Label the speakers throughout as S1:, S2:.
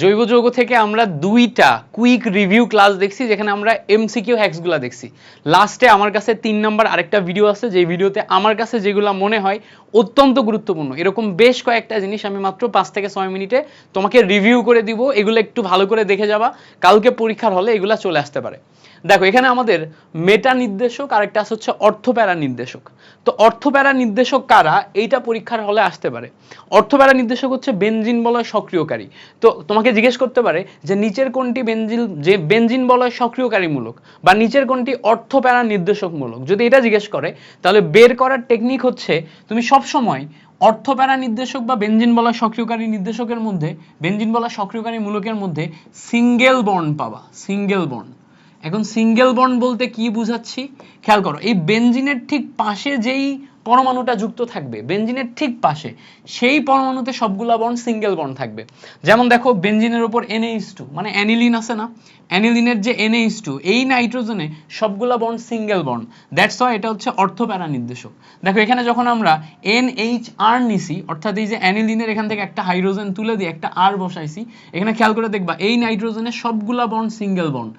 S1: জৈব যৌগ থেকে আমরা দুইটা কুইক রিভিউ ক্লাস দেখছি, যেখানে আমরা এমসিকিউ হ্যাক্সগুলো দেখছি। লাস্টে আমার কাছে 3 নাম্বার আরেকটা ভিডিও আছে, যে ভিডিওতে আমার কাছে যেগুলো মনে হয় অত্যন্ত গুরুত্বপূর্ণ, এরকম বেশ কয়েকটা জিনিস আমি মাত্র 5 থেকে 6 মিনিটে তোমাকে রিভিউ করে দিব। এগুলো একটু ভালো করে দেখে যাবা, কালকে পরীক্ষার হলে এগুলো চলে আসতে পারে। দেখো এখানে আমাদের মেটা নির্দেশক আর একটা হচ্ছে অর্থপ্যারা নির্দেশক। তো অর্থপ্যারা নির্দেশক কারা, এইটা পরীক্ষার হলে আসতে পারে। অর্থপ্যারা নির্দেশক হচ্ছে বেনজিন বলয় সক্রিয়কারী। তো তোমাকে জিজ্ঞেস করতে পারে যে নিচের কোনটি বেনজিন বলয় সক্রিয়কারীমূলক, বা নিচের কোনটি অর্থপ্যারা নির্দেশকমূলক। যদি এটা জিজ্ঞেস করে তাহলে বের করার টেকনিক হচ্ছে তুমি সবসময় অর্থপ্যারা নির্দেশক বা বেনজিন বলয় সক্রিয়কারী নির্দেশকের মধ্যে, বেনজিন বলয় সক্রিয়কারী মূলকের মধ্যে সিঙ্গেল বন্ড পাবা, সিঙ্গেল বন্ড। এখন সিঙ্গেল বন্ড বলতে কি বুঝাচ্ছি খেয়াল করো, এই বেনজিনের ঠিক পাশে যেই পরমাণুটা যুক্ত থাকবে, বেনজিনের ঠিক পাশে সেই পরমাণুতে সবগুলা বন্ড সিঙ্গেল বন্ড থাকবে। যেমন দেখো বেনজিনের উপর NH2 মানে অ্যানিলিন আছে না, অ্যানিলিনের যে NH2, এই নাইট্রোজেনে সবগুলা bond single bond. That's why এটা হচ্ছে অর্থপ্যারা নির্দেশক। দেখো এখানে যখন আমরা NHR নিছি, অর্থাৎ এই যে অ্যানিলিনের এখান থেকে একটা হাইড্রোজেন তুলে দিয়ে একটা R বসাইছি, এখানে খেয়াল করে দেখবা এই নাইট্রোজেনের সবগুলা বন্ড সিঙ্গেল বন্ড,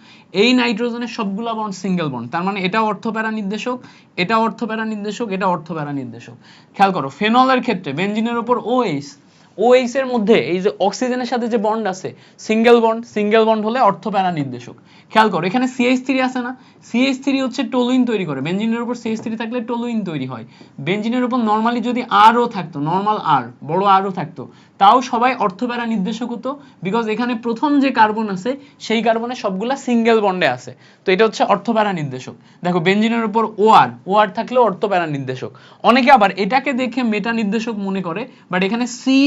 S1: এই নাইট্রোজেনের সবগুলা বন্ড সিঙ্গেল বন্ড। তার মানে এটা অর্থপ্যারা নির্দেশক, এটা অর্থপ্যারা নির্দেশক, এটা অর্থপ্যারা নির্দেশক। খেয়াল করো ফেনলের ক্ষেত্রে বেনজিনের উপর OH, OH এর মধ্যে এই যে অক্সিজেনের সাথে যে বন্ড আছে সিঙ্গেল বন্ড, সিঙ্গেল বন্ড হলে অর্থপ্যারা নির্দেশক। খেয়াল করো এখানে CH3 আছে না, CH3 হচ্ছে টলুইন তৈরি করে, বেনজিনের উপর CH3 থাকলে টলুইন তৈরি হয়। বেনজিনের উপর নরমালি যদি আরও থাকতো, নরমাল আর বড় আরও থাকতো, তাও সবাই অর্থপ্যারা নির্দেশক হতো, বিকজ এখানে প্রথম যে কার্বন আছে সেই কার্বনে সবগুলা সিঙ্গেল বন্ডে আছে। তো এটা হচ্ছে অর্থপ্যারা নির্দেশক। দেখো বেনজিনের উপর OR, OR থাকলেও অর্থপ্যারা নির্দেশক। অনেকে আবার এটাকে দেখে মেটা নির্দেশক মনে করে, বাট এখানে সি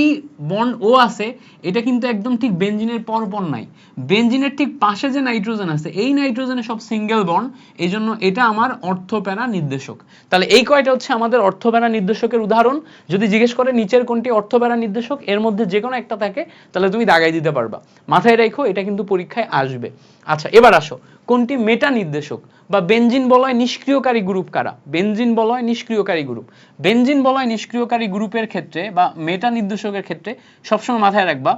S1: বন্ড ও আছে, এটা কিন্তু একদম ঠিক বেনজিনের পরপর নাই। বেনজিনের ঠিক পাশে যে নাইট্রোজেন আছে, এই নাইট্রোজেনে সব সিঙ্গেল বন্ড, এই জন্য এটা আমার অর্থপ্যারা নির্দেশক। তাহলে এই কয়টা হচ্ছে আমাদের অর্থপ্যারা নির্দেশকের উদাহরণ। যদি জিজ্ঞেস করে নিচের কোনটি অর্থপ্যারা নির্দেশক, এর মধ্যে যে কোনো একটা থাকে তাহলে তুমি দাগাই দিতে পারবা। মাথায় রাখো এটা কিন্তু পরীক্ষায় আসবে। আচ্ছা এবার আসো, কোনটি মেটা নির্দেশক বা বেনজিন বলয় নিষ্ক্রিয়কারী গ্রুপ কারা? বেনজিন বলয় নিষ্ক্রিয়কারী গ্রুপ, বেনজিন বলয় নিষ্ক্রিয়কারী গ্রুপের ক্ষেত্রে বা মেটা নির্দেশকের ক্ষেত্রে সবসময় মাথায় রাখবা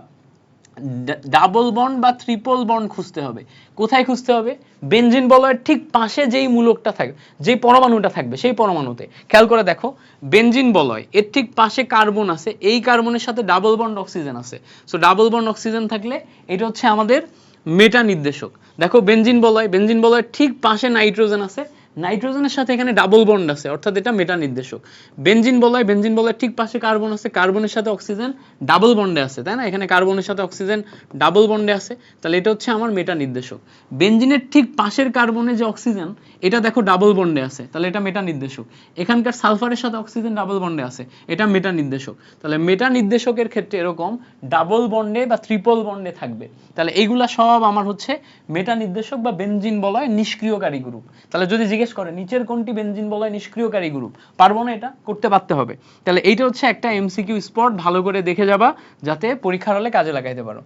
S1: ডাবল বন্ড বা ট্রিপল বন্ড খুঁজতে হবে। কোথায় খুঁজতে হবে? বেনজিন বলয়ের ঠিক পাশে যেই মূলকটা থাকবে, যেই পরমাণুটা থাকবে সেই পরমাণুতে। খেয়াল করে দেখো বেনজিন বলয় এর ঠিক পাশে কার্বন আছে, এই কার্বনের সাথে ডাবল বন্ড অক্সিজেন আছে। সো ডাবল বন্ড অক্সিজেন থাকলে এটা হচ্ছে আমাদের মেটা নির্দেশক। দেখো বেনজিন বলয়, বেনজিন বলয়ের ঠিক পাশে নাইট্রোজেন আছে, নাইট্রোজেনের সাথে এখানে ডাবল বন্ড আছে, অর্থাৎ এটা মেটা নির্দেশক। বেনজিন বলয়, বেনজিন বলয়ের ঠিক পাশে কার্বন আছে, কার্বনের সাথে অক্সিজেন ডাবল বন্ডে আছে, তাই না? এখানে কার্বনের সাথে অক্সিজেন ডাবল বন্ডে আছে, তাহলে এটা হচ্ছে আমার মেটা নির্দেশক। বেনজিনের ঠিক পাশের কার্বনে যে অক্সিজেন, এটা দেখো ডাবল বন্ডে আছে, তাহলে এটা মেটা নির্দেশক। এখানকার সালফারের সাথে অক্সিজেন ডাবল বন্ডে আছে, এটা মেটা নির্দেশক। তাহলে মেটা নির্দেশকের ক্ষেত্রে এরকম ডাবল বন্ডে বা ট্রিপল বন্ডে থাকবে। তাহলে এইগুলা সব আমার হচ্ছে মেটা নির্দেশক বা বেনজিন বলয় নিষ্ক্রিয়কারী গ্রুপ। তাহলে যদি জিজ্ঞেস করে নিচের কোনটি বেনজিন বলয় নিষ্ক্রিয়কারী গ্রুপ, পারবো না এটা করতে পারতে হবে। তাহলে এইটা হচ্ছে একটা MCQ স্পট, ভালো করে দেখে যাবা যাতে পরীক্ষার হলে কাজে লাগাইতে পারো।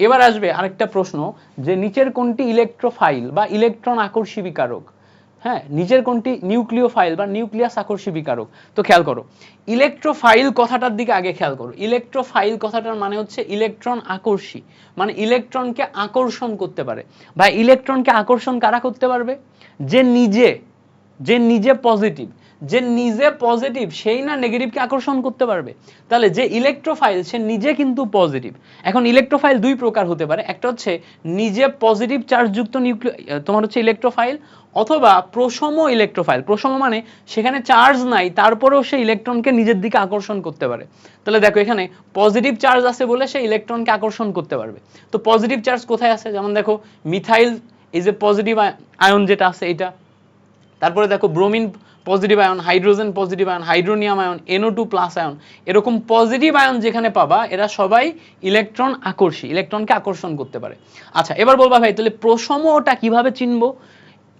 S1: এবার আসবে আরেকটা প্রশ্ন, যে নিচের কোনটি ইলেকট্রোফাইল বা ইলেকট্রন আকর্ষী বিকারক? হ্যাঁ, নিচের কোনটি নিউক্লিওফাইল বা নিউক্লিয়াস আকর্ষী বিকারক? তো খেয়াল করো ইলেকট্রোফাইল কথাটার দিকে আগে খেয়াল করো। ইলেকট্রোফাইল কথাটার মানে হচ্ছে ইলেকট্রন আকর্ষী, মানে ইলেকট্রনকে আকর্ষণ করতে পারে। ভাই ইলেকট্রনকে আকর্ষণ কারা করতে পারবে? যে নিজে পজিটিভ, যে নিজে পজিটিভ সেই না নেগেটিভকে আকর্ষণ করতে পারবে। তাহলে যে ইলেকট্রোফাইল সে নিজে কিন্তু পজিটিভ। এখন ইলেকট্রোফাইল দুই প্রকার হতে পারে, একটা হচ্ছে নিজে পজিটিভ চার্জযুক্ত তোমার হচ্ছে ইলেকট্রোফাইল, অথবা প্রশম ইলেকট্রোফাইল। প্রশম মানে সেখানে চার্জ নাই, তারপরেও সে ইলেকট্রনকে নিজের দিকে আকর্ষণ করতে পারে। তাহলে দেখো এখানে পজিটিভ চার্জ আছে বলে সে ইলেকট্রনকে আকর্ষণ করতে পারবে। তো পজিটিভ চার্জ কোথায় আছে? যেমন দেখো মিথাইল, এই যে পজিটিভ আয়ন যেটা আছে এটা। তারপরে দেখো bromine positive ion, hydrogen positive ion, hydronium ion, NO2 plus ion, এরকম পজিটিভ আয়ন যেখানে পাবা এরা সবাই ইলেকট্রন আকর্ষী, ইলেকট্রনকে আকর্ষণ করতে পারে। আচ্ছা এবার বলবা ভাই তাহলে প্রশমটা কিভাবে চিনবো?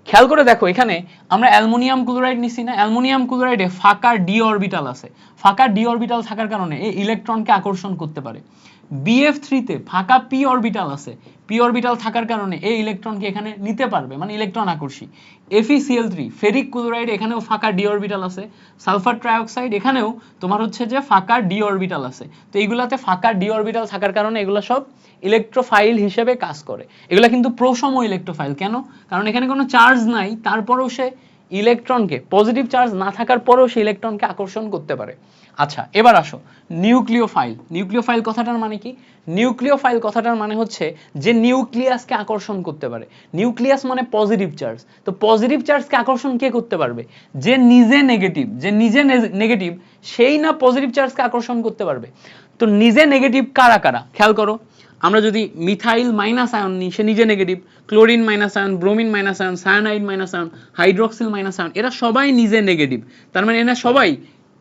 S1: খেয়াল করে দেখো এখানে আমরা অ্যালুমিনিয়াম ক্লোরাইড নিছি না, অ্যালুমিনিয়াম ক্লোরাইডে ফাঁকা ডি অরবিটাল আছে। ফাঁকা ডি অরবিটাল থাকার কারণে এই ইলেকট্রনকে আকর্ষণ করতে পারে। BF3 তে ফাঁকা p অরবিটাল আছে, p অরবিটাল থাকার কারণে এই ইলেকট্রনকে এখানে নিতে পারবে, মানে ইলেকট্রন আকর্ষী। FeCl3 ফেরিক ক্লোরাইড, এখানেও ফাঁকা d অরবিটাল আছে। সালফার ট্রাইঅক্সাইড, এখানেও তোমার হচ্ছে যে ফাঁকা d অরবিটাল আছে। তো এইগুলাতে ফাঁকা d অরবিটাল থাকার কারণে এগুলো সব ইলেকট্রোফাইল হিসেবে কাজ করে। এগুলা কিন্তু প্রসম ইলেকট্রোফাইল। কেন? কারণ এখানে কোনো চার্জ নাই, তারপরেও সে ইলেকট্রনকে, পজিটিভ চার্জ না থাকার পরেও সে ইলেকট্রনকে আকর্ষণ করতে পারে। আচ্ছা, এবার আসো নিউক্লিওফাইল। নিউক্লিওফাইল কথাটার মানে কি? নিউক্লিওফাইল কথাটার মানে হচ্ছে যে নিউক্লিয়াসকে আকর্ষণ করতে পারে। নিউক্লিয়াস মানে পজিটিভ চার্জ। তো পজিটিভ চার্জকে আকর্ষণ কে করতে পারবে? যে নিজে নেগেটিভ, যে নিজে নেগেটিভ সেই না পজিটিভ চার্জকে আকর্ষণ করতে পারবে। তো নিজে নেগেটিভ কারা কারা খেয়াল করো। আমরা যদি মিথাইল মাইনাস আয়ন নিই, সে নিজে negative. Chlorine minus ion, bromine minus ion, cyanide minus ion, hydroxyl minus ion, এরা সবাই নিজে নেগেটিভ। তার মানে এরা সবাই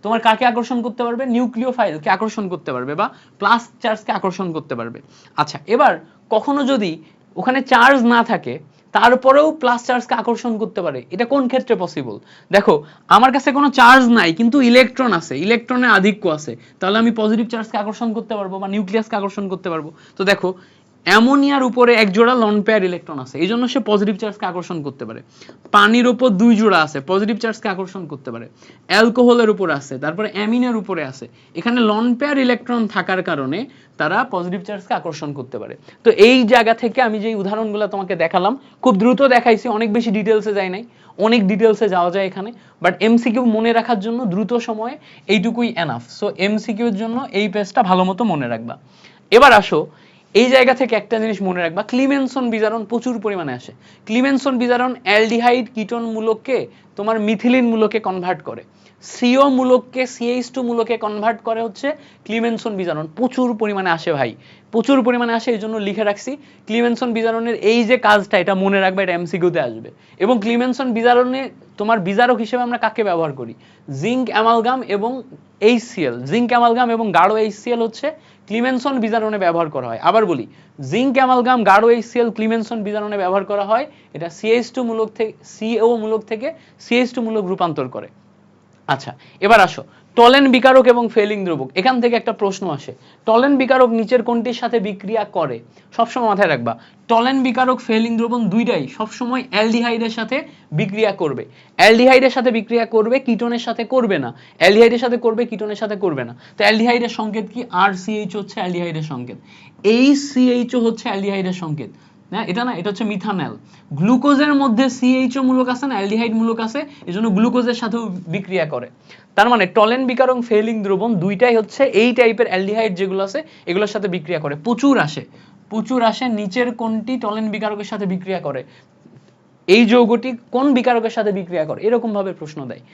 S1: তোমার কাকে আকর্ষণ করতে পারবে? নিউক্লিওফাইলকে আকর্ষণ করতে পারবে বা প্লাস চার্জকে আকর্ষণ করতে পারবে। আচ্ছা, এবার কখনো যদি ওখানে চার্জ না থাকে তারপরেও প্লাস চার্জকে আকর্ষণ করতে পারে, এটা কোন ক্ষেত্রে পসিবল? দেখো, আমার কাছে কোনো চার্জ নাই কিন্তু ইলেকট্রন আছে, ইলেকট্রনের আধিক্য আছে, তাহলে আমি পজিটিভ চার্জকে আকর্ষণ করতে পারবো বা নিউক্লিয়াসকে আকর্ষণ করতে পারবো। তো দেখো, অ্যামোনিয়ার উপরে এক জোড়া লন পেয়ার ইলেকট্রন আছে, এই জন্য সে পজিটিভ চার্জকে আকর্ষণ করতে পারে। পানির উপর দুই জোড়া আছে, পজিটিভ চার্জকে আকর্ষণ করতে পারে। অ্যালকোহলের উপর আছে, তারপরে অ্যামিনের উপরে আছে, এখানে লন পেয়ার ইলেকট্রন থাকার কারণে তারা পজিটিভ চার্জকে আকর্ষণ করতে পারে। তো এই জায়গা থেকে আমি যে উদাহরণগুলো তোমাকে দেখালাম, খুব দ্রুত দেখাইছি, অনেক বেশি ডিটেলসে যাই নাই, অনেক ডিটেলসে যাওয়া যায় এখানে, বাট এমসিকিউ মনে রাখার জন্য দ্রুত সময়ে এইটুকুই এনাফ। সো এমসিকিউর জন্য এই পেজটা ভালো মতো মনে রাখবা। এবার আসো, এই জায়গা থেকে একটা জিনিস মনে রাখবা, ক্লিমেনসন বিজারণ প্রচুর পরিমাণে আসে। ক্লিমেনসন বিজারণ অ্যালডিহাইড কিটোন মূলককে তোমার মিথিলিন মূলকে কনভার্ট করে, সিও মূলককে CH2 মূলকে কনভার্ট করে হচ্ছে ক্লিমেনসন বিজারণ। প্রচুর পরিমাণে আসে ভাই, প্রচুর পরিমাণে আসে, এই জন্য লিখে রাখছি। ক্লিমেনসন বিজারণের এই যে কাজটা, এটা মনে রাখবে, এটা এমসিকিউতে আসবে। এবং ক্লিমেনসন বিজারণে তোমার বিজারক হিসেবে আমরা কাকে ব্যবহার করি? জিঙ্ক অ্যামালগাম এবং HCl। জিঙ্ক অ্যামালগাম এবং গাঢ় HCl হচ্ছে ক্লিমেনসন বিজারণে ব্যবহার করা হয়। আবার বলি, জিঙ্ক অ্যামালগাম, গাঢ় HCl ক্লিমেনসন বিজারণে ব্যবহার করা হয়। এটা CH2 মূলক থেকে, CO মূলক থেকে CH2 মূলক রূপান্তর করে। আচ্ছা, এবার আসো টলেন বিকারক এবং ফেলিং দ্রবক। এখান থেকে একটা প্রশ্ন আসে, টলেন বিকারক নিচের কোনটির সাথে বিক্রিয়া করে? সবসময় মাথায় রাখবা, টলেন বিকারক, ফেলিং দ্রবণ দুইটাই সবসময় অ্যালডিহাইডের সাথে বিক্রিয়া করবে। অ্যালডিহাইডের সাথে বিক্রিয়া করবে, কিটোনের সাথে করবে না। অ্যালডিহাইডের সাথে করবে, কিটোনের সাথে করবে না। তো অ্যালডিহাইডের সংকেত কি? RCH হচ্ছে অ্যালডিহাইডের সংকেত, HCHO হচ্ছে অ্যালডিহাইডের সংকেত। না, এটা না, এটা হচ্ছে মিথানল। গ্লুকোজের মধ্যে CHO মূলক আছে না, অ্যালডিহাইড মূলক আছে, এজন্য গ্লুকোজের সাথেও বিক্রিয়া করে। তার মানে টলেন বিকারক, ফেলিং দ্রবণ দুইটাই হচ্ছে এই টাইপের অ্যালডিহাইড যেগুলো আছে এগুলোর সাথে বিক্রিয়া করে। প্রচুর আসে, প্রচুর আসে। নিচের কোনটি টলেন বিকারকের সাথে বিক্রিয়া করে? এই যৌগটি কোন বিকারকের সাথে বিক্রিয়া করে? এরকম ভাবে প্রশ্ন দেয়।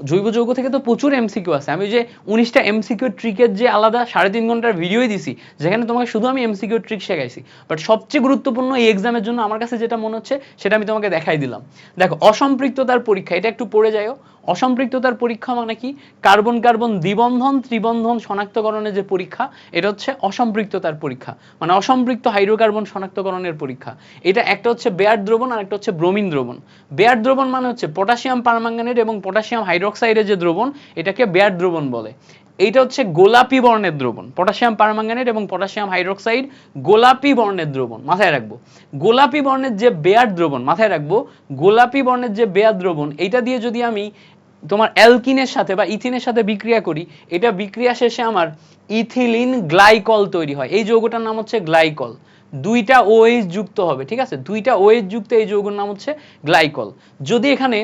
S1: জৈব যৌগ থেকে তো প্রচুর এমসিকিউ আছে। আমি যে 19টা এমসিকিউ ট্রিকের যে আলাদা 3.5 ঘন্টার ভিডিওই দিছি, যেখানে তোমাকে শুধু আমি এমসিকিউ ট্রিক শেখাইছি, বাট সবচেয়ে গুরুত্বপূর্ণ এই এক্সামের জন্য আমার কাছে যেটা মনে হচ্ছে সেটা আমি তোমাকে দেখাই দিলাম। দেখো, অসম্পৃক্ততার পরীক্ষা, এটা একটু পড়ে যাও। অসম্পৃক্ততার পরীক্ষা মানে কি? কার্বন কার্বন দ্বিবন্ধন ত্রিবন্ধন শনাক্তকরণের যে পরীক্ষা, এটা হচ্ছে অসম্পৃক্ততার পরীক্ষা, মানে অসম্পৃক্ত হাইড্রোকার্বন শনাক্তকরণের পরীক্ষা। এটা একটা হচ্ছে বেয়ার দ্রবণ আর একটা হচ্ছে ব্রোমিন দ্রবণ। বেয়ার দ্রবণ মানে হচ্ছে পটাশিয়াম পারম্যাঙ্গানেট এবং পটাশিয়াম হাইড্রোক্সাইডের যে দ্রবণ, এটাকে বেয়ার দ্রবণ বলে। এইটা হচ্ছে গোলাপি বর্ণের দ্রবণ, পটাশিয়াম পারম্যাঙ্গানেট এবং পটাশিয়াম হাইড্রোক্সাইড গোলাপি বর্ণের দ্রবণ, মাথায় রাখবো। গোলাপি বর্ণের যে বেয়ার দ্রবণ, মাথায় রাখবো, গোলাপি বর্ণের যে বেয়ার দ্রবণ, এইটা দিয়ে যদি আমি তোমার অ্যালকিনের সাথে বা ইথিনের সাথে বিক্রিয়া করি, এটা বিক্রিয়া শেষে আমার ইথিলিন গ্লাইকল তৈরি হয়। এই যৌগটার নাম হচ্ছে গ্লাইকল। দুইটা OH যুক্ত হবে, ঠিক আছে, দুইটা OH যুক্ত এই যৌগের নাম হচ্ছে গ্লাইকল। যদি এখানে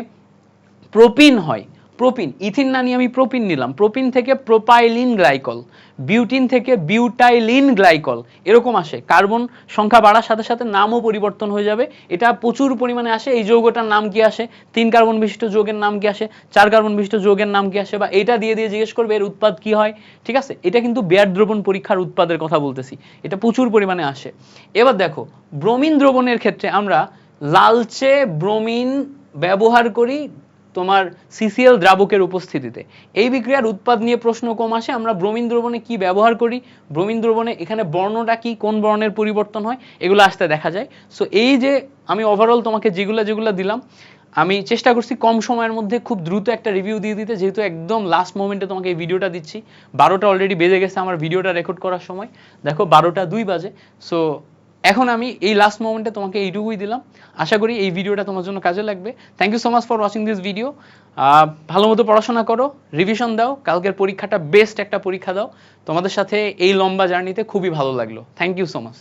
S1: প্রোপিন হয়, প্রোপিন, ইথিন না নিয়ে আমি প্রোপিন নিলাম, প্রোপিন থেকে প্রোপাইলিন গ্লাইকল, বিউটিন থেকে বিউটাইলিন গ্লাইকল, এরকম আসে। কার্বন সংখ্যা বাড়ার সাথে সাথে নামও পরিবর্তন হয়ে যাবে। এটা প্রচুর পরিমাণে আসে। এই যৌগটার নাম কি আসে? 3 কার্বন বিশিষ্ট যৌগের নাম কি আসে? 4 কার্বন বিশিষ্ট যৌগের নাম কি আসে? বা এটা দিয়ে দিয়ে জিজ্ঞেস করবে এর উৎপাদ কি হয়, ঠিক আছে। এটা কিন্তু বেয়ার দ্রবণ পরীক্ষার উৎপাদের কথা বলতেছি, এটা প্রচুর পরিমাণে আসে। এবার দেখো, ব্রোমিন দ্রবণের ক্ষেত্রে আমরা লালচে ব্রোমিন ব্যবহার করি তোমার CCl দ্রাবকের উপস্থিতিতে। এই বিক্রিয়ার উৎপাদ নিয়ে প্রশ্ন কম আসে। আমরা ব্রোমিন দ্রবণে কি ব্যবহার করি? ব্রোমিন দ্রবণে এখানে বর্ণটা কি, কোন বর্ণের পরিবর্তন হয়, এগুলো আসতে দেখা যায়। সো এই যে আমি ওভারঅল তোমাকে যেগুলো যেগুলো দিলাম, আমি চেষ্টা করছি কম সময়ের মধ্যে খুব দ্রুত একটা রিভিউ দিয়ে দিতে, যেহেতু একদম লাস্ট মোমেন্টে তোমাকে এই ভিডিওটা দিচ্ছি। 12টা অলরেডি বেজে গেছে আমার ভিডিওটা রেকর্ড করার সময়, দেখো 12টা 2 বাজে। সো এখন আমি এই লাস্ট মোমেন্টে তোমাকে এইটুকুই দিলাম। আশা করি এই ভিডিওটা তোমার জন্য কাজে লাগবে। Thank you so much for watching this video. ভালো মতো পড়াশোনা করো, রিভিশন দাও, কালকের পরীক্ষাটা বেস্ট একটা পরীক্ষা দাও। তোমাদের সাথে এই লম্বা জার্নিতে খুবই ভালো লাগলো। Thank you so much.